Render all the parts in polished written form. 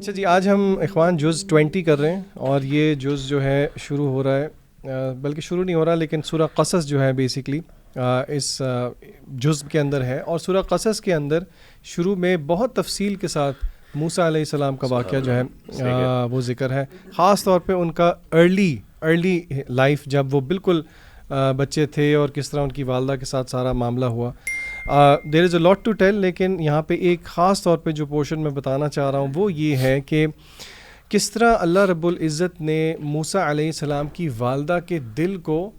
اچھا جی، آج ہم اخوان جز 20 کر رہے ہیں، اور یہ جز جو ہے شروع ہو رہا ہے، بلکہ شروع نہیں ہو رہا لیکن سورہ قصص جو ہے بیسیکلی اس جز کے اندر ہے، اور سورہ قصص کے اندر شروع میں بہت تفصیل کے ساتھ موسیٰ علیہ السلام کا واقعہ جو ہے وہ ذکر ہے، خاص طور پہ ان کا ارلی لائف، جب وہ بالکل بچے تھے اور کس طرح ان کی والدہ کے ساتھ سارا معاملہ ہوا. دیر از اے لاٹ ٹو ٹیل، لیکن یہاں پہ ایک خاص طور پہ جو پورشن میں بتانا چاہ رہا ہوں وہ یہ ہے کہ کس طرح اللہ رب العزت نے موسیٰ علیہ السلام کی والدہ کے دل کو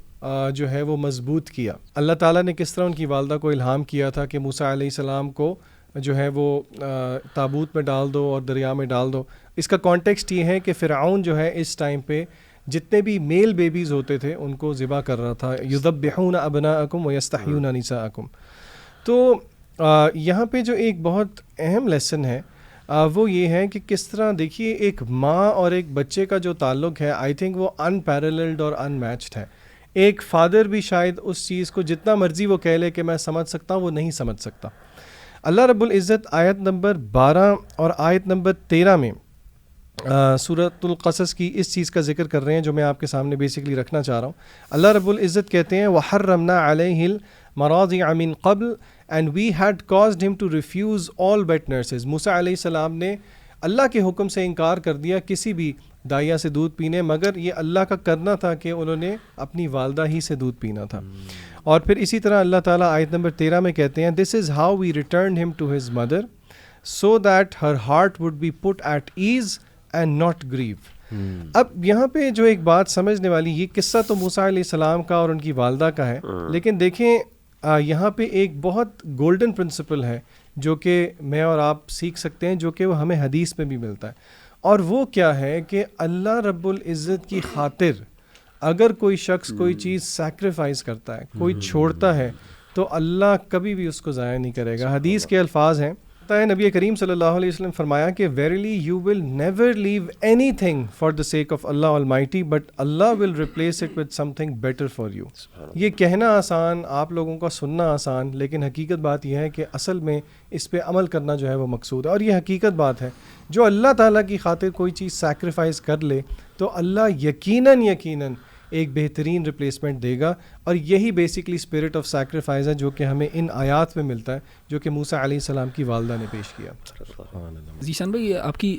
جو ہے وہ مضبوط کیا. اللہ تعالیٰ نے کس طرح ان کی والدہ کو الہام کیا تھا کہ موسیٰ علیہ السلام کو جو ہے وہ تابوت میں ڈال دو اور دریا میں ڈال دو. اس کا کانٹیکسٹ یہ ہے کہ فرعون جو ہے اس ٹائم پہ جتنے بھی میل بیبیز ہوتے تھے ان کو ذبح کر رہا تھا. یذبحون ابناءکم ویستحیون نساءکم. تو یہاں پہ جو ایک بہت اہم لیسن ہے وہ یہ ہے کہ کس طرح دیکھیے ایک ماں اور ایک بچے کا جو تعلق ہے، آئی تھنک وہ ان پیرللڈ اور ان میچڈ ہے. ایک فادر بھی شاید اس چیز کو جتنا مرضی وہ کہہ لے کہ میں سمجھ سکتا ہوں، وہ نہیں سمجھ سکتا. اللہ رب العزت آیت نمبر 12 اور آیت نمبر 13 میں سورۃ القصص کی اس چیز کا ذکر کر رہے ہیں جو میں آپ کے سامنے بیسیکلی رکھنا چاہ رہا ہوں. اللہ رب العزت کہتے ہیں وَحَرَّمْنَا عَلَيْهِ الْمَرَاضِعَ مِن قَبْلِ and we had caused him to refuse all wet nurses. موسیٰ علیہ السلام نے اللہ کے حکم سے انکار کر دیا کسی بھی دائیا سے دودھ پینے، مگر یہ اللہ کا کرنا تھا کہ انہوں نے اپنی والدہ ہی سے دودھ پینا تھا. اور پھر اسی طرح اللہ تعالیٰ آیت نمبر 13 میں کہتے ہیں this is how we returned him to his mother so that her heart would be put at ease and not grieve. اب یہاں پہ جو ایک بات سمجھنے والی، یہ قصہ تو موسیٰ علیہ السلام کا اور ان کی والدہ کا ہے، لیکن دیکھیں یہاں پہ ایک بہت گولڈن پرنسپل ہے جو کہ میں اور آپ سیکھ سکتے ہیں، جو کہ وہ ہمیں حدیث میں بھی ملتا ہے. اور وہ کیا ہے کہ اللہ رب العزت کی خاطر اگر کوئی شخص کوئی چیز سیکریفائز کرتا ہے، کوئی چھوڑتا ہے، تو اللہ کبھی بھی اس کو ضائع نہیں کرے گا. حدیث کے الفاظ ہیں، نبی کریم صلی اللہ علیہ وسلم فرمایا کہ verily you will never leave anything for the sake of Allah Almighty but Allah will replace it with something better for you. یہ کہنا آسان، آپ لوگوں کا سننا آسان، لیکن حقیقت بات یہ ہے کہ اصل میں اس پہ عمل کرنا جو ہے وہ مقصود ہے. اور یہ حقیقت بات ہے، جو اللہ تعالیٰ کی خاطر کوئی چیز سیکریفائز کر لے تو اللہ یقیناً ایک بہترین ریپلیسمنٹ دے گا. اور یہی بیسکلی اسپرٹ آف سیکریفائز ہے جو کہ ہمیں ان آیات میں ملتا ہے جو کہ موسیٰ علیہ السلام کی والدہ نے پیش کیا. ذیشان بھائی، آپ کی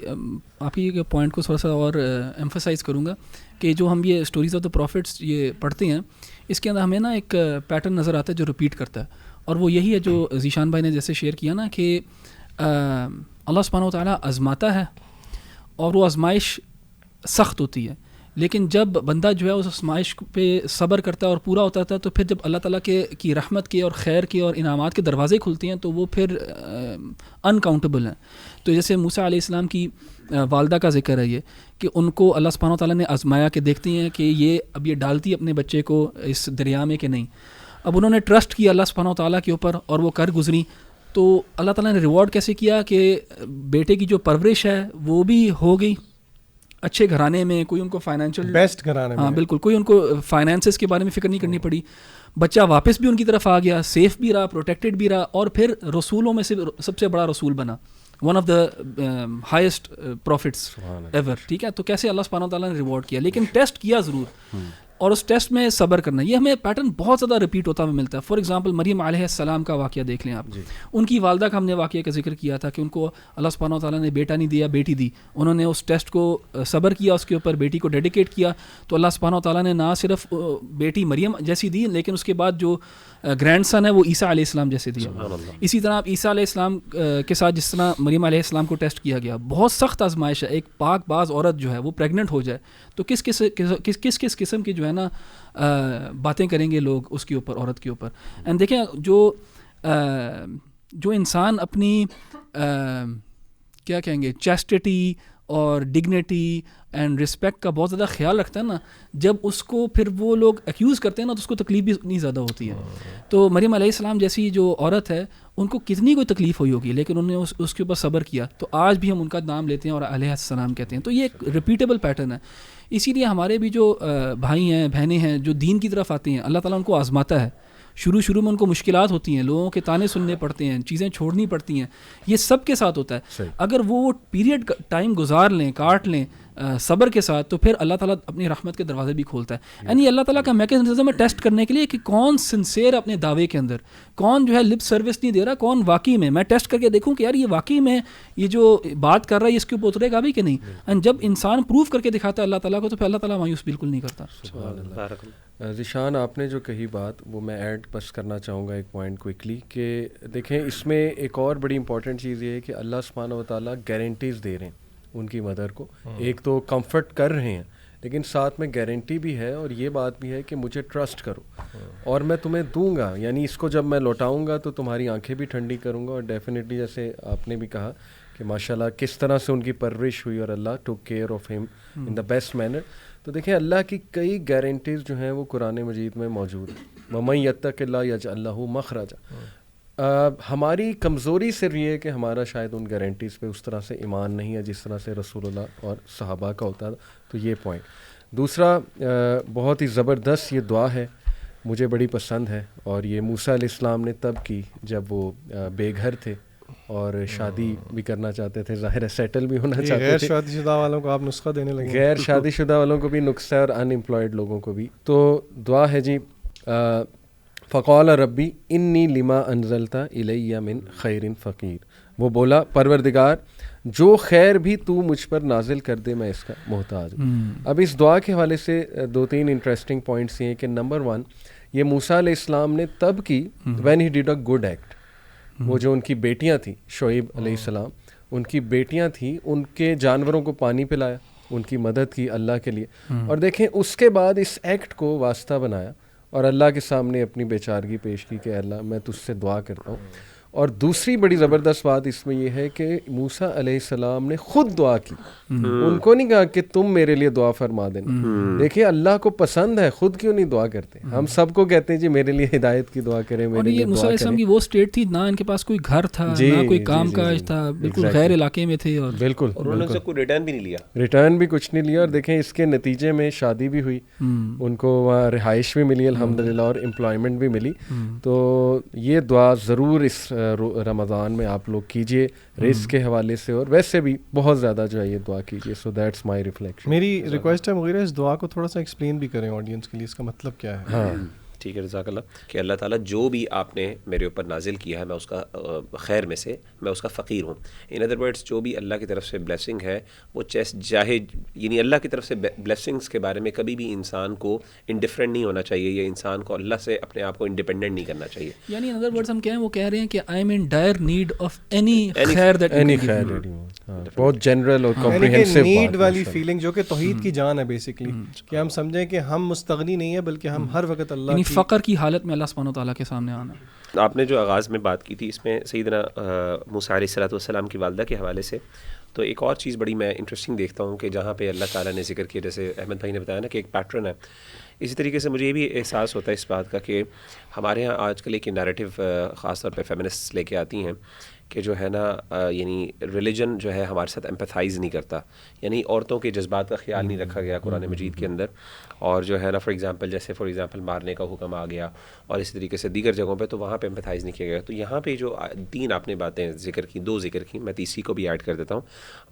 پوائنٹ کو تھوڑا سا اور ایمفسائز کروں گا کہ جو ہم یہ اسٹوریز آف دا پروفٹس یہ پڑھتے ہیں، اس کے اندر ہمیں نا ایک پیٹرن نظر آتا ہے جو ریپیٹ کرتا ہے، اور وہ یہی ہے جو ذیشان بھائی نے جیسے شیئر کیا نا کہ اللہ سبحانہ و تعالیٰ آزماتا ہے اور وہ آزمائش سخت ہوتی ہے، لیکن جب بندہ جو ہے اس آزمائش پہ صبر کرتا ہے اور پورا ہوتا ہے، تو پھر جب اللہ تعالیٰ کی رحمت کے اور خیر کے اور انعامات کے دروازے کھلتے ہیں تو وہ پھر انکاؤنٹیبل ہیں. تو جیسے موسیٰ علیہ السلام کی والدہ کا ذکر ہے یہ کہ ان کو اللہ سبحانہ و تعالیٰ نے آزمایا کہ دیکھتے ہیں کہ یہ اب یہ ڈالتی ہے اپنے بچے کو اس دریا میں کہ نہیں. اب انہوں نے ٹرسٹ کیا اللہ سبحانہ و تعالیٰ کے اوپر اور وہ کر گزری. تو اللہ تعالیٰ نے ریوارڈ کیسے کیا کہ بیٹے کی جو پرورش ہے وہ بھی ہو گئی اچھے گھرانے میں، کوئی ان کو فائنینشیل بیسٹ گھرانے میں، ہاں بالکل، کوئی ان کو فائنینسز کے بارے میں فکر نہیں کرنی پڑی. بچہ واپس بھی ان کی طرف آ گیا، سیف بھی رہا، پروٹیکٹڈ بھی رہا، اور پھر رسولوں میں سے سب سے بڑا رسول بنا، one of the highest prophets ever. ٹھیک ہے، تو کیسے اللہ سبحانہ و تعالیٰ نے ریوارڈ کیا، لیکن ٹیسٹ کیا ضرور، اور اس ٹیسٹ میں صبر کرنا. یہ ہمیں پیٹرن بہت زیادہ ریپیٹ ہوتا ہوا ملتا ہے. فار ایگزامپل مریم علیہ السلام کا واقعہ دیکھ لیں آپ. ان کی والدہ کا ہم نے واقعہ کا ذکر کیا تھا کہ ان کو اللہ سبحانہ و تعالیٰ نے بیٹا نہیں دیا، بیٹی دی. انہوں نے اس ٹیسٹ کو صبر کیا، اس کے اوپر بیٹی کو ڈیڈیکیٹ کیا، تو اللہ سبحانہ و تعالیٰ نے نہ صرف بیٹی مریم جیسی دی، لیکن اس کے بعد جو گرینڈ سن ہے وہ عیسیٰ علیہ السلام جیسے دیا. اسی طرح آپ عیسیٰ علیہ السلام کے ساتھ جس طرح مریم علیہ السلام کو ٹیسٹ کیا گیا، بہت سخت آزمائش ہے. ایک پاک باز عورت جو ہے وہ پریگننٹ ہو جائے تو کس کس قسم کی جو ہے نا باتیں کریں گے لوگ اس کے اوپر، عورت کے اوپر. اینڈ دیکھیں جو انسان اپنی کیا کہیں گے چیسٹٹی اور ڈگنیٹی اینڈ رسپیکٹ کا بہت زیادہ خیال رکھتا ہے نا، جب اس کو پھر وہ لوگ ایکیوز کرتے ہیں نا تو اس کو تکلیف بھی اتنی زیادہ ہوتی ہے. تو مریم علیہ السلام جیسی جو عورت ہے ان کو کتنی کوئی تکلیف ہوئی ہوگی، لیکن انہوں نے اس کے اوپر صبر کیا. تو آج بھی ہم ان کا نام لیتے ہیں اور علیہ السلام کہتے ہیں. تو یہ ایک ریپیٹیبل پیٹرن ہے. اسی لیے ہمارے بھی جو بھائی ہیں بہنیں ہیں جو دین کی طرف آتے ہیں، اللہ تعالیٰ ان کو آزماتا ہے. شروع میں ان کو مشکلات ہوتی ہیں, لوگوں کے تانے سننے پڑتے ہیں, چیزیں چھوڑنی پڑتی ہیں, یہ سب کے ساتھ ہوتا ہے. اگر وہ پیریڈ ٹائم گزار لیں, کاٹ لیں صبر کے ساتھ, تو پھر اللہ تعالیٰ اپنی رحمت کے دروازے بھی کھولتا ہے. یعنی اللہ تعالیٰ کا میکینزم ہے ٹیسٹ کرنے کے لیے کہ کون سنسیئر اپنے دعوے کے اندر, کون جو ہے لپ سروس نہیں دے رہا, کون واقعی میں ٹیسٹ کر کے دیکھوں کہ یار یہ واقعی میں یہ جو بات کر رہا ہے اس کے اوپر اترے گا بھی کہ نہیں. اینڈ جب انسان پروف کر کے دکھاتا ہے اللہ تعالیٰ کو, تو پھر اللہ تعالیٰ مایوس بالکل نہیں کرتا. ذیشان آپ نے جو کہی بات وہ میں ایڈ بس کرنا چاہوں گا ایک پوائنٹ کوئکلی, کہ دیکھیں اس میں ایک اور بڑی امپورٹنٹ چیز یہ ہے کہ اللہ سبحانہ و تعالیٰ گارنٹیز دے رہے ہیں ان کی مدر کو. ایک تو کمفرٹ کر رہے ہیں, لیکن ساتھ میں گارنٹی بھی ہے اور یہ بات بھی ہے کہ مجھے ٹرسٹ کرو اور میں تمہیں دوں گا, یعنی اس کو جب میں لوٹاؤں گا تو تمہاری آنکھیں بھی ٹھنڈی کروں گا. اور ڈیفینیٹلی جیسے آپ نے بھی کہا کہ ماشاءاللہ کس طرح سے ان کی پرورش ہوئی اور اللہ ٹوک کیئر آف ہم ان دا بیسٹ مینر. تو دیکھیں اللہ کی کئی گارنٹیز جو ہیں وہ قرآن مجید میں موجود ہیں. وَمَن يَتَّقِ اللَّهَ يَجْعَل لَهُ مَخْرَجًا. ہماری کمزوری صرف یہ ہے کہ ہمارا شاید ان گارنٹیز پہ اس طرح سے ایمان نہیں ہے جس طرح سے رسول اللہ اور صحابہ کا ہوتا تھا. تو یہ پوائنٹ. دوسرا بہت ہی زبردست یہ دعا ہے, مجھے بڑی پسند ہے, اور یہ موسیٰ علیہ السلام نے تب کی جب وہ بے گھر تھے اور شادی بھی کرنا چاہتے تھے, ظاہر ہے سیٹل بھی ہونا چاہتے تھے. غیر شادی شدہ والوں کو آپ نسخہ دینے لگے. غیر شادی شدہ والوں کو بھی نسخہ اور ان امپلائڈ لوگوں کو بھی. تو دعا ہے جی, فقال ربی انی لما انزلت الی من خیر فقیر. وہ بولا پروردگار جو خیر بھی تو مجھ پر نازل کر دے میں اس کا محتاج ہوں. اب اس دعا کے حوالے سے 2-3 انٹرسٹنگ پوائنٹس یہ ہیں کہ نمبر 1, یہ موسیٰ علیہ السلام نے تب کی when he did a good act. وہ جو ان کی بیٹیاں تھیں, شعیب علیہ السلام, ان کی بیٹیاں تھیں, ان کے جانوروں کو پانی پلایا, ان کی مدد کی اللہ کے لیے. اور دیکھیں اس کے بعد اس ایکٹ کو واسطہ بنایا اور اللہ کے سامنے اپنی بیچارگی پیش کی کہ اللہ میں تجھ سے دعا کرتا ہوں. اور دوسری بڑی زبردست بات اس میں یہ ہے کہ موسیٰ علیہ السلام نے خود دعا کی, ان کو نہیں کہا کہ تم میرے لیے دعا فرما دینا. دیکھیے اللہ کو پسند ہے, خود کیوں نہیں دعا کرتے. ہم سب کو کہتے ہیں جی میرے لیے ہدایت کی دعا کریں, میرے لیے دعا کریں. موسیٰ علیہ السلام کی وہ اسٹیٹ تھی, نہ ان کے پاس کوئی گھر تھا, نہ کوئی کام کاج تھا, بالکل غیر علاقے میں تھے. اور بالکل انہوں نے کوئی ریٹرن بھی نہیں لیا, ریٹرن بھی کچھ نہیں لیا. اور دیکھیں اس کے نتیجے میں شادی بھی ہوئی, ان کو وہاں رہائش بھی ملی الحمدللہ, اور امپلائمنٹ بھی ملی. تو یہ دعا ضرور اس رمضان میں آپ لوگ کیجئے رزق کے حوالے سے, اور ویسے بھی بہت زیادہ جو ہے یہ دعا کیجئے. So that's my reflection. میری ریکویسٹ ہے مغیرہ اس دعا کو تھوڑا سا ایکسپلین بھی کریں آڈینس کے لیے, اس کا مطلب کیا ہے. ہاں ٹھیک ہے, جزاک اللہ. کہ اللہ تعالیٰ جو بھی آپ نے میرے اوپر نازل کیا ہے میں اس کا خیر میں سے میں اس کا فقیر ہوں. ان ادر ورڈس جو بھی اللہ کی طرف سے بلیسنگ ہے وہ چاہے یعنی اللہ کی طرف سے بلیسنگس کے بارے میں کبھی بھی انسان کو انڈیفرنٹ نہیں ہونا چاہیے, یا انسان کو اللہ سے اپنے آپ کو انڈیپینڈنٹ نہیں کرنا چاہیے. یعنی ان ادر ورڈس ہم کہیں وہ کہہ رہے ہیں کہ I am in dire need of any خیر دیٹ اینی خیر. بہت جنرل اور کمپریہنسو نیڈ والی فیلنگ جو کہ توحید کی جان ہے بیسیکلی, کہ ہم سمجھیں کہ ہم مستغنی نہیں ہیں بلکہ ہم ہر وقت اللہ یعنی فقر کی حالت میں اللہ سبحانہ و تعالیٰ کے سامنے آنا. آپ نے جو آغاز میں بات کی تھی اس میں سیدنا موسیٰ علیہ السلام کی والدہ کے حوالے سے, تو ایک اور چیز بڑی میں انٹرسٹنگ دیکھتا ہوں کہ جہاں پہ اللہ تعالیٰ نے ذکر کیا, جیسے احمد بھائی نے بتایا نا کہ ایک پیٹرن ہے, اسی طریقے سے مجھے یہ بھی احساس ہوتا ہے اس بات کا کہ ہمارے ہاں آج کل ایک نیریٹو خاص طور پہ فیمنسٹ لے کے آتی ہیں کہ جو ہے نا یعنی ریلیجن جو ہے ہمارے ساتھ ایمپیتھائز نہیں کرتا, یعنی عورتوں کے جذبات کا خیال نہیں رکھا گیا قرآن مجید کے اندر. اور جو ہے نا فار ایگزامپل مارنے کا حکم آ گیا, اور اسی طریقے سے دیگر جگہوں پہ تو وہاں پہ ایمپیتھائز نہیں کیا گیا. تو یہاں پہ جو 3 آپ نے باتیں ذکر کی, 2 ذکر کی, میں تیسری کو بھی ایڈ کر دیتا ہوں.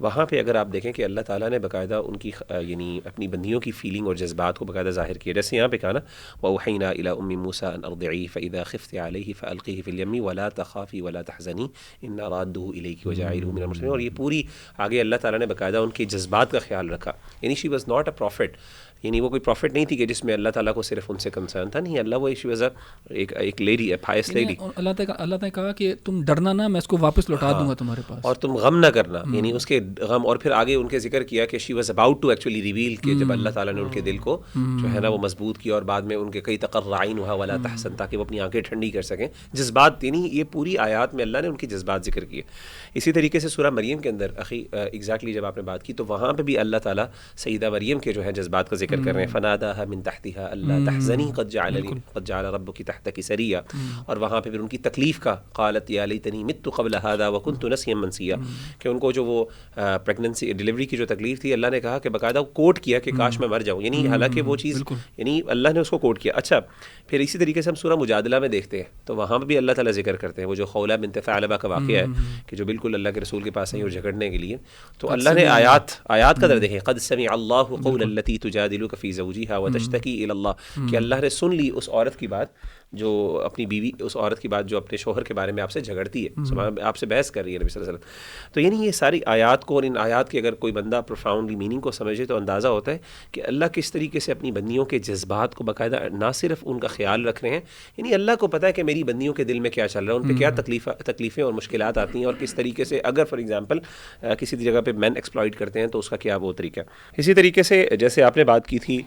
وہاں پہ اگر آپ دیکھیں کہ اللہ تعالیٰ نے باقاعدہ ان کی یعنی اپنی بندیوں کی فیلنگ اور جذبات کو باقاعدہ ظاہر کیا. جیسے یہاں پہ کہا نا وَأَوْحَيْنَا إِلَىٰ أُمِّ مُوسَىٰ أَنْ أَرْضِعِيهِ فَإِذَا خِفْتِ عَلَيْهِ فَأَلْقِيهِ فِي الْيَمِّ وَلَا تَخَافِي وَلَا تَحْزَنِي إِنَّا رَادُّهُ إِلَيْكِ وَجَاعِلُهُ مِنَ الْمُرْسَلِينَ. اور یہ پوری آگے اللہ تعالیٰ نے باقاعدہ ان کے جذبات کا خیال رکھا. یعنی she was not a prophet, یعنی وہ کوئی پروفٹ نہیں تھی کہ جس میں اللہ تعالیٰ کو صرف ان سے کنسرن تھا. نہیں, اللہ وہ شی واز ایک لیڈی, اے پائس لیڈی. اللہ نے کہا کہ تم ڈرنا نہ, میں اس کو واپس لوٹا دوں گا تمہارے پاس, اور تم غم نہ کرنا, یعنی اس کے غم. اور پھر آگے ان کے ذکر کیا کہ she was about to actually reveal, کہ جب اللہ تعالیٰ نے ان کے دل کو جو ہے نا وہ مضبوط کیا, اور بعد میں ان کے کئی تقرعین ہوا ولا تحسن, تاکہ وہ اپنی آنکھیں ٹھنڈی کر سکیں. جذبات, یعنی یہ پوری آیات میں اللہ نے ان کی جذبات ذکر کیے. اسی طریقے سے سورہ مریم کے اندر ایگزیکٹلی جب آپ نے بات کی تو وہاں پہ بھی اللہ تعالیٰ سیدہ مریم کے جو ہے جذبات کا ذکر ذکر کر رہے ہیں فناداها من تحتها الا تحزنی قد جعل ربك تحتك سریا, اور وہاں پہ پھر ان کی تکلیف کا قالت یا لیتنی مت قبل هذا وكنت نسيا منسیا, کہ ان کو جو وہ پریگننسی ڈیلیوری کی جو تکلیف تھی اللہ نے کہا کہ باقاعدہ کوٹ کیا کہ کاش میں مر جاؤں, یعنی حالانکہ وہ چیز یعنی اللہ نے اس کو کوٹ کیا. اچھا پھر اسی طریقے سے ہم سورہ مجادلہ میں دیکھتے ہیں تو وہاں پہ بھی اللہ تعالیٰ ذکر کرتے ہیں وہ جو خولہ بنت ثعلبہ کا واقعہ ہے کہ جو بالکل اللہ کے رسول کے پاس آئی اور جھگڑنے کے لیے, تو اللہ نے آیات قدر دیکھیں قد سمع اللہ قول التی تجادلک فی زوجها وتشتکی الی اللہ, کہ اللہ نے سن لی اس عورت کی بات جو اپنی بیوی, اس عورت کی بات جو اپنے شوہر کے بارے میں آپ سے جھگڑتی ہے, آپ سے بحث کر رہی ہے نبی صلی اللہ علیہ وسلم. تو یعنی یہ ساری آیات کو اور ان آیات کے اگر کوئی بندہ پروفاؤنڈلی میننگ کو سمجھے تو اندازہ ہوتا ہے کہ اللہ کس طریقے سے اپنی بندیوں کے جذبات کو باقاعدہ نہ صرف ان کا خیال رکھ رہے ہیں, یعنی اللہ کو پتہ ہے کہ میری بندیوں کے دل میں کیا چل رہا ہے, ان پہ کیا تکلیفیں اور مشکلات آتی ہیں, اور کس طریقے سے اگر فار ایگزامپل کسی جگہ پہ مین ایکسپلائٹ کرتے ہیں تو اس کا کیا وہ طریقہ. اسی طریقے سے جیسے آپ نے بات کی تھی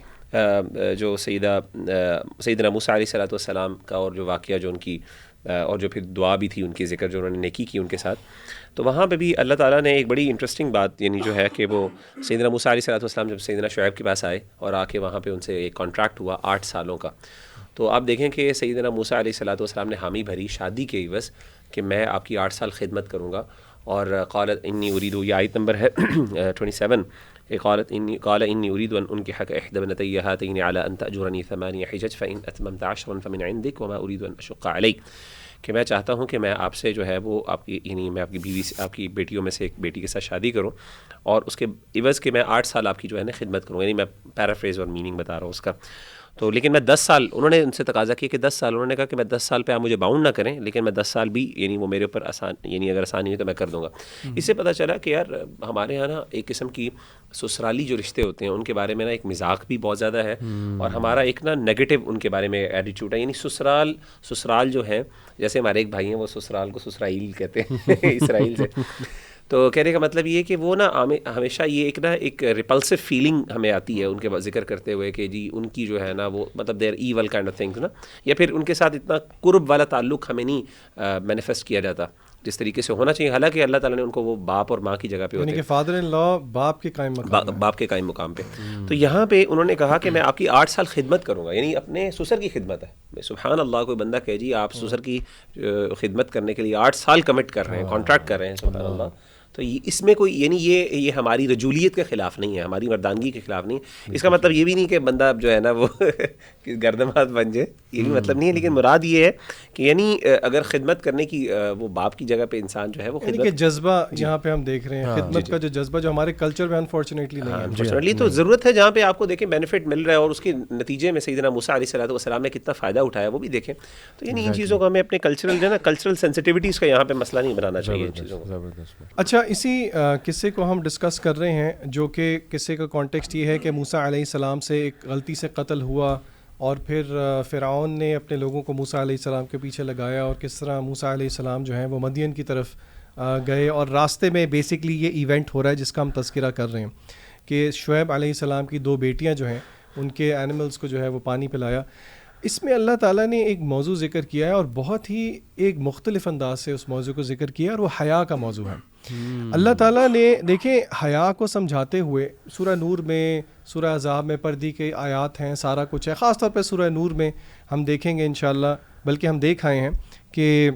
جو سیدنا موسیٰ علیہ السلام کا اور جو واقعہ جو ان کی اور جو پھر دعا بھی تھی ان کی ذکر جو انہوں نے نیکی کی ان کے ساتھ, تو وہاں پہ بھی اللہ تعالیٰ نے ایک بڑی انٹرسٹنگ بات یعنی جو ہے کہ وہ سیدنا موسیٰ علیہ السلام جب سیدنا شعیب کے پاس آئے اور آ کے وہاں پہ ان سے ایک کانٹریکٹ ہوا 8 سالوں کا, تو آپ دیکھیں کہ سیدنا موسیٰ علیہ السلام نے حامی بھری شادی کے عوض کہ میں آپ کی 8 سال خدمت کروں گا. اور قالت انی اريد, یہ آیت نمبر ہے 27, قال انی اريد ان انكحك احدى ابنتي هاتين على ان تأجرني 8 حجج فان اتممت 10 فمن عندك وما اريد ان اشق عليك, کہ میں چاہتا ہوں کہ میں آپ سے جو ہے وہ آپ کی یعنی میں آپ کی بیوی سے آپ کی بیٹیوں میں سے ایک بیٹی کے ساتھ شادی کروں اور اس کے عوض کہ میں 8 سال آپ کی جو ہے نا خدمت کروں, یعنی میں پیرافریز اور میننگ بتا رہا ہوں اس کا. تو لیکن میں 10 سال, انہوں نے ان سے تقاضا کیا کہ 10 سال, انہوں نے کہا کہ میں 10 سال پہ آپ مجھے باؤنڈ نہ کریں, لیکن میں 10 سال بھی یعنی وہ میرے اوپر آسان, یعنی اگر آسانی ہوئی تو میں کر دوں گا. اس سے پتہ چلا کہ یار ہمارے یہاں نا ایک قسم کی سسرالی جو رشتے ہوتے ہیں ان کے بارے میں نا ایک مذاق بھی بہت زیادہ ہے, اور ہمارا ایک نا نیگیٹو ان کے بارے میں ایٹیٹیوڈ ہے. یعنی سسرال جو ہے, جیسے ہمارے ایک بھائی ہیں وہ سسرال کو سسرائیل کہتے ہیں اسرائیل سے, تو کہنے کا مطلب یہ ہے کہ وہ نا ہمیشہ یہ ایک ریپلسو فیلنگ ہمیں آتی ہے ان کے ذکر کرتے ہوئے کہ جی ان کی جو ہے نا وہ مطلب دیر ایول کائنڈ آف تھنگس نا, یا پھر ان کے ساتھ اتنا قرب والا تعلق ہمیں نہیں مینیفیسٹ کیا جاتا جس طریقے سے ہونا چاہیے. حالانکہ اللہ تعالیٰ نے ان کو وہ باپ اور ماں کی جگہ پہ ہوتے ہیں, یعنی کہ فادر ان لا باپ کے قائم مقام پہ. تو یہاں پہ انہوں نے کہا کہ میں آپ کی 8 سال خدمت کروں گا, یعنی اپنے سسر کی خدمت ہے. سبحان اللہ, کوئی بندہ کہ جی آپ سسر کی خدمت کرنے کے لیے 8 سال کمٹ کر رہے ہیں, کانٹریکٹ کر رہے ہیں, سبحان اللہ. تو اس میں کوئی یعنی یہ ہماری رجولیت کے خلاف نہیں ہے, ہماری مردانگی کے خلاف نہیں. اس کا مطلب یہ بھی نہیں کہ بندہ جو ہے نا وہ گردمات بن جائے, یہ بھی مطلب نہیں ہے, لیکن مراد یہ ہے کہ یعنی اگر خدمت کرنے کی وہ باپ کی جگہ پہ انسان جو ہے وہ خدمت کے جذبہ یہاں پہ ہم دیکھ رہے ہیں, خدمت کا جو جذبہ جو ہمارے کلچر میں انفارچونیٹلی نہیں ہے. انفارچونیٹلی تو ضرورت ہے جہاں پہ آپ کو دیکھیں بینیفٹ مل رہا ہے اور اس کے نتیجے میں سیدنا موسیٰ علیہ السلام نے کتنا فائدہ اٹھایا وہ بھی دیکھیں. تو یعنی ان چیزوں کو ہمیں اپنے کلچرل جو ہے نا کلچرل سینسٹیوٹیز کا یہاں پہ مسئلہ نہیں بنانا چاہیے ان چیزوں کو. اچھا, اسی قصے کو ہم ڈسکس کر رہے ہیں جو کہ قصے کا کانٹیکسٹ یہ ہے کہ موسیٰ علیہ السلام سے ایک غلطی سے قتل ہوا اور پھر فرعون نے اپنے لوگوں کو موسیٰ علیہ السلام کے پیچھے لگایا, اور کس طرح موسیٰ علیہ السلام جو ہیں وہ مدین کی طرف گئے, اور راستے میں بیسکلی یہ ایونٹ ہو رہا ہے جس کا ہم تذکرہ کر رہے ہیں کہ شعیب علیہ السلام کی 2 بیٹیاں جو ہیں ان کے اینیملز کو جو ہے وہ پانی پلایا. اس میں اللہ تعالیٰ نے ایک موضوع ذکر کیا ہے اور بہت ہی ایک مختلف انداز سے اس موضوع کو ذکر کیا, اور وہ حیا کا موضوع ہے. اللہ تعالیٰ نے دیکھیں حیا کو سمجھاتے ہوئے سورہ نور میں, سورہ احزاب میں پردے کے آیات ہیں, سارا کچھ ہے. خاص طور پہ سورہ نور میں ہم دیکھیں گے انشاءاللہ, بلکہ ہم دیکھ آئے ہیں کہ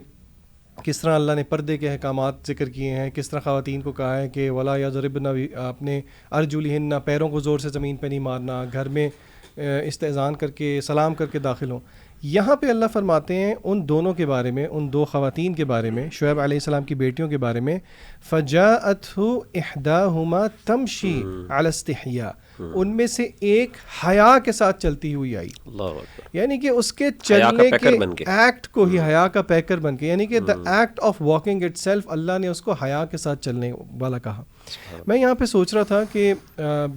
کس طرح اللہ نے پردے کے احکامات ذکر کیے ہیں, کس طرح خواتین کو کہا ہے کہ ولا یضربن اپنے ارجلہن, پیروں کو زور سے زمین پہ نہیں مارنا, گھر میں استئذان کر کے سلام کر کے داخل ہوں. یہاں پہ اللہ فرماتے ہیں ان دونوں کے بارے میں, ان 2 خواتین کے بارے میں, شعیب علیہ السلام کی بیٹیوں کے بارے میں, فجاءته احداهما تمشی علی استحیاء, ان میں سے ایک حیا کے ساتھ چلتی ہوئی آئی. یعنی کہ اس کے چلنے کے ایکٹ کو ہی حیا کا پیکر بن کے, یعنی کہ the act of walking itself, اللہ نے اس کو حیا کے ساتھ چلنے والا کہا. میں یہاں پہ سوچ رہا تھا کہ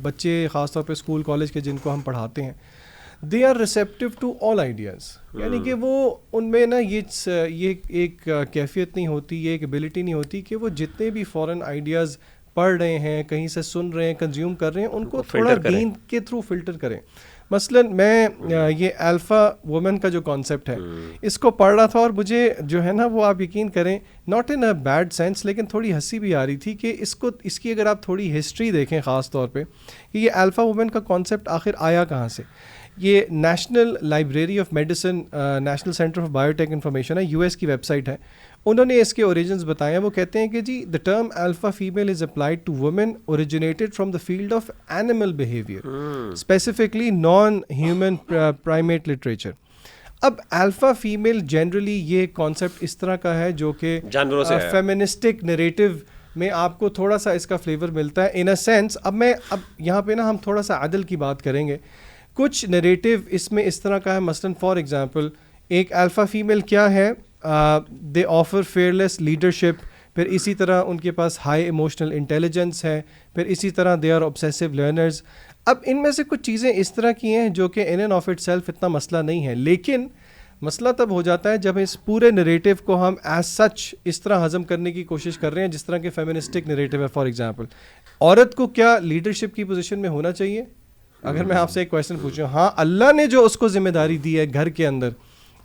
بچے خاص طور پہ اسکول کالج کے جن کو ہم پڑھاتے ہیں, they are receptive to all ideas, یعنی کہ وہ ان میں نا یہ ایک کیفیت نہیں ہوتی, یہ ایک ایبلٹی نہیں ہوتی کہ وہ جتنے بھی فورن آئیڈیاز پڑھ رہے ہیں, کہیں سے سن رہے ہیں, کنزیوم کر رہے ہیں, ان کو تھوڑا دین کے تھرو فلٹر کریں. مثلاً میں یہ الفا وومن کا جو کانسیپٹ ہے اس کو پڑھ رہا تھا اور مجھے جو ہے نا وہ آپ یقین کریں not in a bad sense لیکن تھوڑی ہنسی بھی آ رہی تھی کہ اس کی اگر آپ تھوڑی ہسٹری دیکھیں خاص طور پہ کہ یہ الفا وومن کا کانسیپٹ آخر آیا کہاں سے. یہ national library of medicine national centre of bio take information ہے, US کی ویب سائٹ ہے, انہوں نے اس کے اوریجنز بتائے ہیں. وہ کہتے ہیں کہ جی the term alpha female is applied to women originated from the field of animal behaviour specifically non human primate literature. اب الفا فیمیل جنرلی یہ کانسیپٹ اس طرح کا ہے جو کہ فیمنسٹک نریٹو میں آپ کو تھوڑا سا اس کا فلیور ملتا ہے ان اے سینس. اب یہاں پہ نا ہم تھوڑا سا عدل کی بات کریں گے. کچھ نریٹو اس میں اس طرح کا ہے, مثلاً فار ایگزامپل ایک الفا فیمیل کیا ہے, دے آفر فیئرلیس لیڈرشپ, پھر اسی طرح ان کے پاس ہائی ایموشنل انٹیلیجنس ہے, پھر اسی طرح دے آر آبسیسو لرنرز. اب ان میں سے کچھ چیزیں اس طرح کی ہیں جو کہ in and of it self اتنا مسئلہ نہیں ہے, لیکن مسئلہ تب ہو جاتا ہے جب اس پورے نریٹو کو ہم ایز سچ اس طرح ہضم کرنے کی کوشش کر رہے ہیں جس طرح کے فیمنسٹک نریٹو ہے. فار ایگزامپل عورت کو کیا لیڈرشپ کی پوزیشن میں ہونا چاہیے؟ اگر میں آپ سے ایک کویشچن پوچھوں, ہاں اللہ نے جو اس کو ذمہ داری دی ہے گھر کے اندر,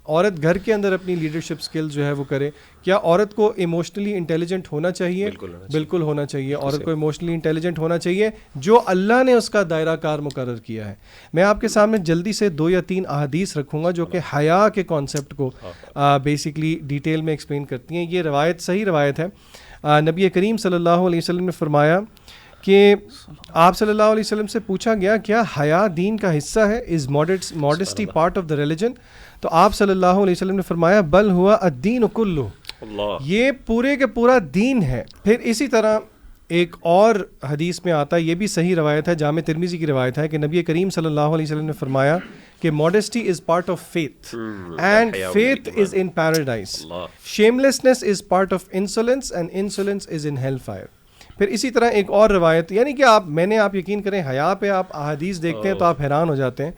عورت گھر کے اندر اپنی لیڈرشپ سکل جو ہے وہ کرے, کیا عورت کو ایموشنلی انٹیلیجنٹ ہونا چاہیے؟ بالکل ہونا چاہیے. عورت کو ایموشنلی انٹیلیجنٹ ہونا چاہیے جو اللہ نے اس کا دائرہ کار مقرر کیا ہے. میں آپ کے سامنے جلدی سے 2 یا 3 احادیث رکھوں گا جو کہ حیا کے کانسیپٹ کو بیسکلی ڈیٹیل میں ایکسپلین کرتی ہیں. یہ روایت صحیح روایت ہے. نبی کریم صلی اللہ علیہ وسلم نے فرمایا کہ آپ صلی اللہ علیہ وسلم سے پوچھا گیا کیا حیا دین کا حصہ ہے, is modesty part of the religion? تو آپ صلی اللہ علیہ وسلم نے فرمایا بل ہوا الدین کلہ, یہ پورے کے پورا دین ہے. پھر اسی طرح ایک اور حدیث میں آتا ہے, یہ بھی صحیح روایت ہے, جامع ترمذی کی روایت ہے کہ نبی کریم صلی اللہ علیہ وسلم نے فرمایا کہ modesty is part of faith and faith is in paradise, shamelessness is part of insolence and insolence is in hell fire. پھر اسی طرح ایک اور روایت, یعنی کہ آپ یقین کریں حیا پہ آپ احادیث دیکھتے ہیں تو آپ حیران ہو جاتے ہیں.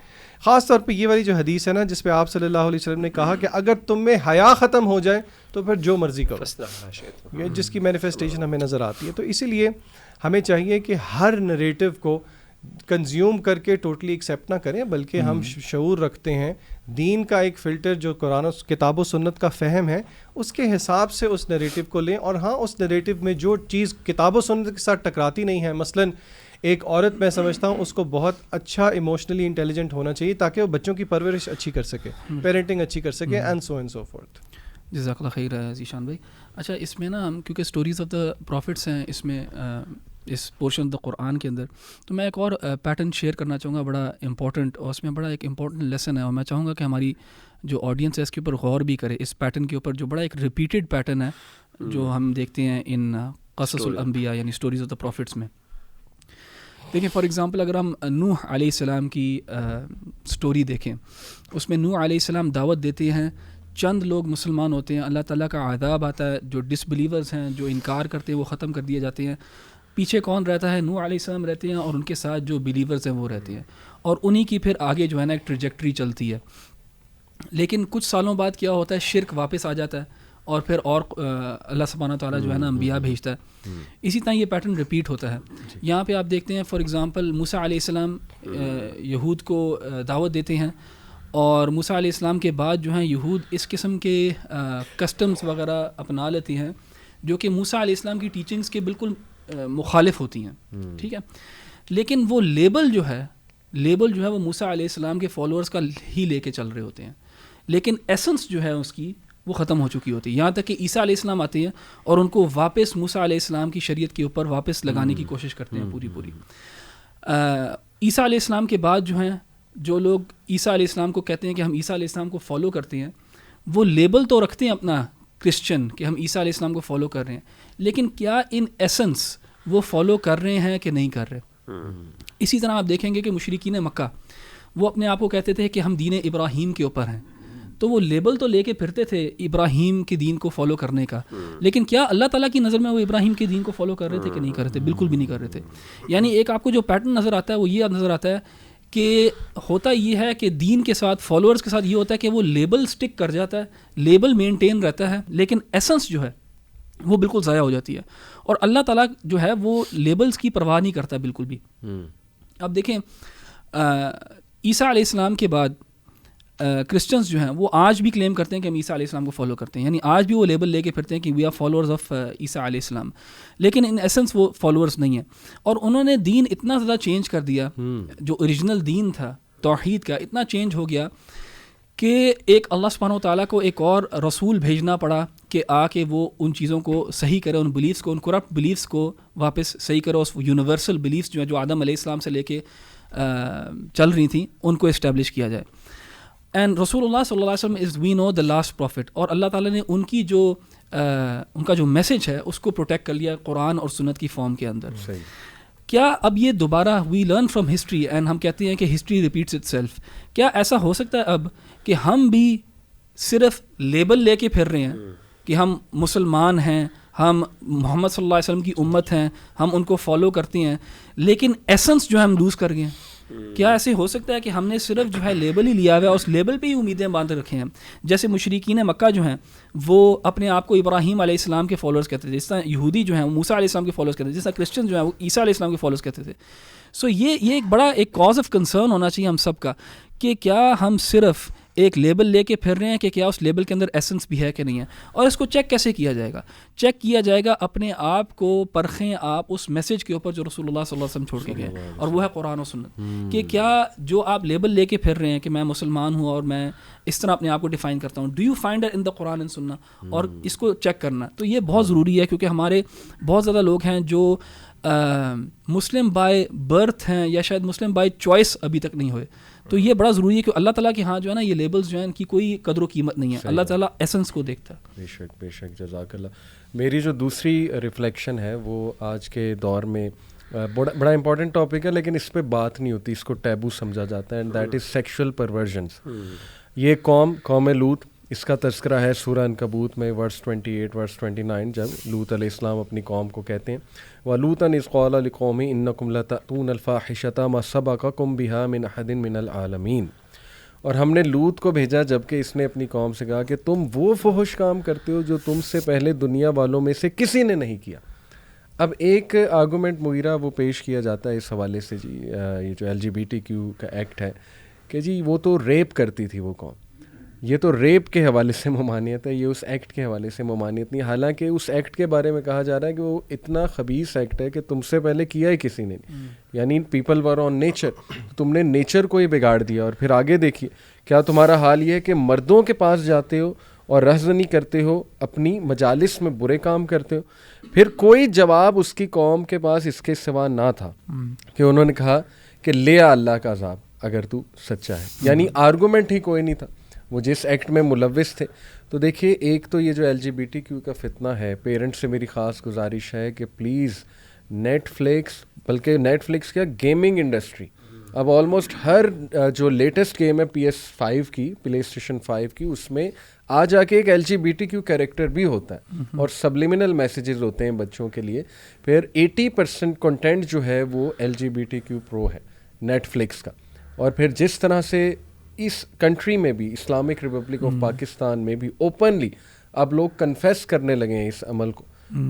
خاص طور پہ یہ والی جو حدیث ہے نا جس پہ آپ صلی اللہ علیہ وسلم نے کہا کہ اگر تم میں حیا ختم ہو جائے تو پھر جو مرضی کرو, یہ جس کی مینیفیسٹیشن ہمیں نظر آتی ہے. تو اسی لیے ہمیں چاہیے کہ ہر نریٹو کو کنزیوم کر کے ٹوٹلی ایکسیپٹ نہ کریں, بلکہ ہم شعور رکھتے ہیں دین کا ایک فلٹر جو قرآن و کتاب و سنت کا فہم ہے اس کے حساب سے اس نریٹو کو لیں. اور ہاں اس نریٹو میں جو چیز کتاب و سنت کے ساتھ ٹکراتی نہیں ہے, مثلاً ایک عورت میں سمجھتا ہوں اس کو بہت اچھا ایموشنلی انٹیلیجنٹ ہونا چاہیے تاکہ وہ بچوں کی پرورش اچھی کر سکے, پیرنٹنگ اچھی کر سکے, اینڈ سو فورتھ. جزاک اللہ خیر ذیشان بھائی. اچھا اس میں نا ہم کیونکہ اسٹوریز آف دا پروفٹس ہیں اس میں اس پورشن آف دا قرآن کے اندر, تو میں ایک اور پیٹرن شیئر کرنا چاہوں گا بڑا امپورٹنٹ, اور اس میں بڑا ایک امپورٹنٹ لیسن ہے, اور میں چاہوں گا کہ ہماری جو آڈینس ہے اس کے اوپر غور بھی کرے, اس پیٹرن کے اوپر جو بڑا ایک ریپیٹیڈ پیٹرن ہے جو ہم دیکھتے ہیں ان قصص الانبیاء یعنی اسٹوریز آف دا پروفٹس میں. دیکھیں فار ایگزامپل اگر ہم نوح علیہ السلام کی سٹوری دیکھیں, اس میں نوح علیہ السلام دعوت دیتے ہیں, چند لوگ مسلمان ہوتے ہیں, اللہ تعالیٰ کا عذاب آتا ہے, جو ڈس بلیورز ہیں جو انکار کرتے ہیں وہ ختم کر دیے جاتے ہیں. پیچھے کون رہتا ہے؟ نوح علیہ السلام رہتے ہیں اور ان کے ساتھ جو بلیورز ہیں وہ رہتے ہیں, اور انہی کی پھر آگے جو ہے نا ایک ٹریجیکٹری چلتی ہے. لیکن کچھ سالوں بعد کیا ہوتا ہے, شرک واپس آ جاتا ہے اور پھر اور اللہ سبحانہ تعالیٰ جو ہے نا انبیاء بھیجتا ہے. اسی طرح یہ پیٹرن ریپیٹ ہوتا ہے. یہاں پہ آپ دیکھتے ہیں فار ایگزامپل موسیٰ علیہ السلام یہود کو دعوت دیتے ہیں, اور موسیٰ علیہ السلام کے بعد جو ہیں یہود اس قسم کے کسٹمز وغیرہ اپنا لیتے ہیں جو کہ موسیٰ علیہ السلام کی ٹیچنگز کے بالکل مخالف ہوتی ہیں. ٹھیک ہے, لیکن وہ لیبل جو ہے وہ موسیٰ علیہ السلام کے فالوورز کا ہی لے کے چل رہے ہوتے ہیں, لیکن ایسنس جو ہے اس کی وہ ختم ہو چکی ہوتی ہے. یہاں تک کہ عیسیٰ علیہ السلام آتے ہیں اور ان کو واپس موسیٰ علیہ السلام کی شریعت کے اوپر واپس لگانے کی کوشش کرتے ہیں پوری. عیسیٰ علیہ السلام کے بعد جو ہیں جو لوگ عیسیٰ علیہ السلام کو کہتے ہیں کہ ہم عیسیٰ علیہ السلام کو فالو کرتے ہیں, وہ لیبل تو رکھتے ہیں اپنا کرسچن کہ ہم عیسیٰ علیہ السلام کو فالو کر رہے ہیں, لیکن کیا ان ایسنس وہ فالو کر رہے ہیں کہ نہیں کر رہے. اسی طرح آپ دیکھیں گے کہ مشرکین مکہ وہ اپنے آپ کو کہتے تھے کہ ہم دین ابراہیم کے اوپر ہیں, تو وہ لیبل تو لے کے پھرتے تھے ابراہیم کے دین کو فالو کرنے کا, لیکن کیا اللہ تعالیٰ کی نظر میں وہ ابراہیم کے دین کو فالو کر رہے تھے کہ نہیں کر رہے تھے؟ بالکل بھی نہیں کر رہے تھے. یعنی ایک آپ کو جو پیٹرن نظر آتا ہے وہ یہ نظر آتا ہے کہ ہوتا یہ ہے کہ دین کے ساتھ فالوورز کے ساتھ یہ ہوتا ہے کہ وہ لیبل سٹک کر جاتا ہے, لیبل مینٹین رہتا ہے, لیکن ایسنس جو ہے وہ بالکل ضائع ہو جاتی ہے. اور اللہ تعالیٰ جو ہے وہ لیبلز کی پرواہ نہیں کرتا بالکل بھی. اب دیکھیں عیسیٰ علیہ السلام کے بعد کرسچنس جو ہیں وہ آج بھی کلیم کرتے ہیں کہ ہم عیسیٰ علیہ السلام کو فالو کرتے ہیں, یعنی آج بھی وہ لیبل لے کے پھرتے ہیں کہ وی آر فالوورز آف عیسیٰ علیہ السلام, لیکن ان ایسنس وہ فالوورز نہیں ہیں. اور انہوں نے دین اتنا زیادہ چینج کر دیا, جو اوریجنل دین تھا توحید کا اتنا چینج ہو گیا کہ ایک اللہ سبحانہ و تعالیٰ کو ایک اور رسول بھیجنا پڑا کہ آ کے وہ ان چیزوں کو صحیح کرے, ان بلیفس کو, ان کرپٹ بلیفس کو واپس صحیح کرے, اس یونیورسل بلیفس جو ہیں جو آدم علیہ السلام سے لے کے چل رہی تھیں ان کو اسٹیبلش کیا جائے. اینڈ رسول اللہ صلی اللہ علیہ وسلم از وی نو دا لاسٹ پروفٹ, اور اللہ تعالیٰ نے ان کی جو ان کا جو میسج ہے اس کو پروٹیکٹ کر لیا قرآن اور سنت کی فارم کے اندر. کیا اب یہ دوبارہ we learn from history and ہم کہتے ہیں کہ ہسٹری ریپیٹس اٹ سیلف, کیا ایسا ہو سکتا ہے اب کہ ہم بھی صرف لیبل لے کے پھر رہے ہیں کہ ہم مسلمان ہیں, ہم محمد صلی اللہ علیہ وسلم کی امت ہیں, ہم ان کو فالو کرتے ہیں, لیکن ایسنس جو ہے ہم لوز کر گئے ہیں؟ کیا ایسے ہو سکتا ہے کہ ہم نے صرف جو ہے لیبل ہی لیا ہوا ہے, اس لیبل پہ ہی امیدیں باندھ رکھے ہیں؟ جیسے مشرکین مکہ جو ہیں وہ اپنے آپ کو ابراہیم علیہ السلام کے فالوورز کہتے تھے, جس طرح یہودی جو ہیں وہ موسیٰ علیہ السلام کے فالوورز کہتے تھے, جس طرح کرسچن جو ہیں وہ عیسیٰ علیہ السلام کے فالوورز کہتے تھے. سو یہ ایک بڑا ایک کاز آف کنسرن ہونا چاہیے ہم سب کا کہ کیا ہم صرف ایک لیبل لے کے پھر رہے ہیں کہ کیا اس لیبل کے اندر ایسنس بھی ہے کہ نہیں ہے. اور اس کو چیک کیسے کیا جائے گا؟ چیک کیا جائے گا اپنے آپ کو پرکھیں آپ اس میسج کے اوپر جو رسول اللہ صلی اللہ علیہ وسلم چھوڑ کے گئے, اور وہ ہے قرآن و سنت. کہ کیا جو آپ لیبل لے کے پھر رہے ہیں کہ میں مسلمان ہوں اور میں اس طرح اپنے آپ کو ڈیفائن کرتا ہوں, do you find it in the Quran and سنہ, اور اس کو چیک کرنا. تو یہ بہت ضروری ہے کیونکہ ہمارے بہت زیادہ لوگ ہیں جو مسلم بائی برتھ ہیں یا شاید مسلم بائی چوائس ابھی تک نہیں ہوئے. تو یہ بڑا ضروری ہے کہ اللہ تعالیٰ کے ہاں جو ہے نا یہ لیبلز جو ہیں ان کی کوئی قدر و قیمت نہیں ہے, اللہ تعالیٰ ایسنس کو دیکھتا ہے. بے شک بے شک, جزاک اللہ. میری جو دوسری ریفلیکشن ہے وہ آج کے دور میں بڑا امپورٹنٹ ٹاپک ہے لیکن اس پہ بات نہیں ہوتی, اس کو ٹیبو سمجھا جاتا ہے, اینڈ دیٹ از سیکشول پرورژنس. یہ قوم لوط, اس کا تذکرہ ہے سورہ عنکبوت میں ورس 28 ورس 29, جب لوط علیہ السلام اپنی قوم کو کہتے ہیں وَلُوطًا إِذْ قَالَ لِقَوْمِهِ إِنَّكُمْ لَتَأْتُونَ الْفَاحِشَةَ مَا سَبَقَكُمْ بِهَا مِنْ أَحَدٍ مِنَ الْعَالَمِينَ. اور ہم نے لوط کو بھیجا جبکہ اس نے اپنی قوم سے کہا کہ تم وہ فحش کام کرتے ہو جو تم سے پہلے دنیا والوں میں سے کسی نے نہیں کیا. اب ایک آرگومنٹ مغیرہ وہ پیش کیا جاتا ہے اس حوالے سے, جی یہ جو LGBTQ کا ایکٹ ہے کہ جی وہ تو ریپ کرتی تھی وہ قوم, یہ تو ریپ کے حوالے سے ممانعت ہے, یہ اس ایکٹ کے حوالے سے ممانعت نہیں. حالانکہ اس ایکٹ کے بارے میں کہا جا رہا ہے کہ وہ اتنا خبیث ایکٹ ہے کہ تم سے پہلے کیا ہی کسی نے نہیں, یعنی پیپل ور آن نیچر, تم نے نیچر کو ہی بگاڑ دیا. اور پھر آگے دیکھیے کیا تمہارا حال یہ ہے کہ مردوں کے پاس جاتے ہو اور رہزنی کرتے ہو, اپنی مجالس میں برے کام کرتے ہو. پھر کوئی جواب اس کی قوم کے پاس اس کے سوا نہ تھا کہ انہوں نے کہا کہ لے آ اللہ کا عذاب اگر تو سچا ہے, یعنی آرگومنٹ ہی کوئی نہیں تھا, وہ جس ایکٹ میں ملوث تھے. تو دیکھیے ایک تو یہ جو LGBTQ کا فتنہ ہے, پیرنٹس سے میری خاص گزارش ہے کہ پلیز نیٹ فلکس, بلکہ نیٹ فلکس کیا گیمنگ انڈسٹری, اب آلموسٹ ہر جو لیٹسٹ گیم ہے PS5 کی, پلے اسٹیشن 5 کی, اس میں آ جا کے ایک LGBTQ کیریکٹر بھی ہوتا ہے اور سبلیمنل میسیجز ہوتے ہیں بچوں کے لیے. پھر 80% کنٹینٹ جو ہے وہ LGBTQ پرو ہے نیٹ فلکس کا. اور پھر جس طرح سے اس کنٹری میں بھی, اسلامک ریپبلک آف پاکستان میں بھی اوپنلی اب لوگ کنفیس کرنے لگے ہیں اس عمل کو,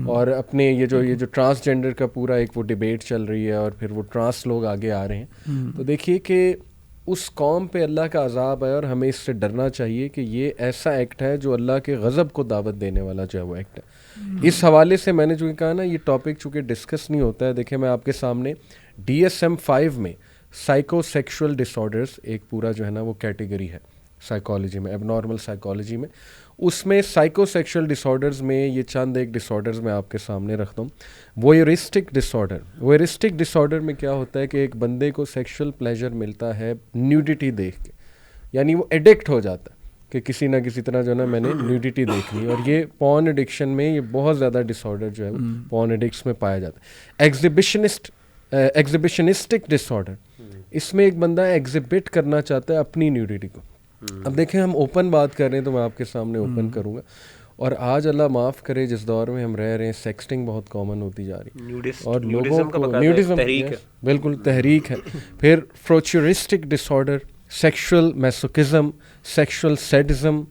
اور اپنے یہ جو ٹرانسجینڈر کا پورا ایک وہ ڈیبیٹ چل رہی ہے اور پھر وہ ٹرانس لوگ آگے آ رہے ہیں. تو دیکھیے کہ اس قوم پہ اللہ کا عذاب ہے اور ہمیں اس سے ڈرنا چاہیے کہ یہ ایسا ایکٹ ہے جو اللہ کے غضب کو دعوت دینے والا جو ہے وہ ایکٹ ہے. اس حوالے سے میں نے جو کہا نا, یہ ٹاپک چونکہ ڈسکس نہیں ہوتا ہے, دیکھیں میں آپ کے سامنے DSM-5 میں سائیکو سیکشول ڈس آرڈرز ایک پورا جو ہے نا وہ کیٹیگری ہے سائیکالوجی میں, ایب نارمل سائیکالوجی میں, اس میں سائیکو سیکشول ڈس آرڈرز میں یہ چند ایک ڈس آرڈرز میں آپ کے سامنے رکھتا ہوں. وویرسٹک ڈس آرڈر, وویرسٹک ڈس آرڈر میں کیا ہوتا ہے کہ ایک بندے کو سیکشول پلیجر ملتا ہے نیوڈیٹی دیکھ کے, یعنی وہ ایڈکٹ ہو جاتا ہے کہ کسی نہ کسی طرح جو ہے نا میں نے نیوڈیٹی دیکھنی. اور یہ پورن ایڈکشن میں یہ بہت زیادہ ڈس آرڈر جو ہے پورن ایڈکٹس میں پایا جاتا ہے. ایگزیبیشنسٹک ڈس آرڈر, اس میں ایک بندہ ایگزیبٹ کرنا چاہتا ہے اپنی نیوڈیٹی کو. اب دیکھیں ہم اوپن بات کر رہے ہیں تو میں آپ کے سامنے اوپن کروں گا, اور آج اللہ معاف کرے جس دور میں ہم رہ رہے ہیں سیکسٹنگ بہت کامن ہوتی جا رہی ہے اور لوگوں کو نیوڈزم بالکل تحریک ہے. پھر فروچورسٹک ڈس آرڈر, سیکشول میسوکزم, سیکشول سیڈزم,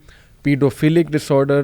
پیڈوفیلک ڈس آرڈر,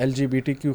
LGBTQ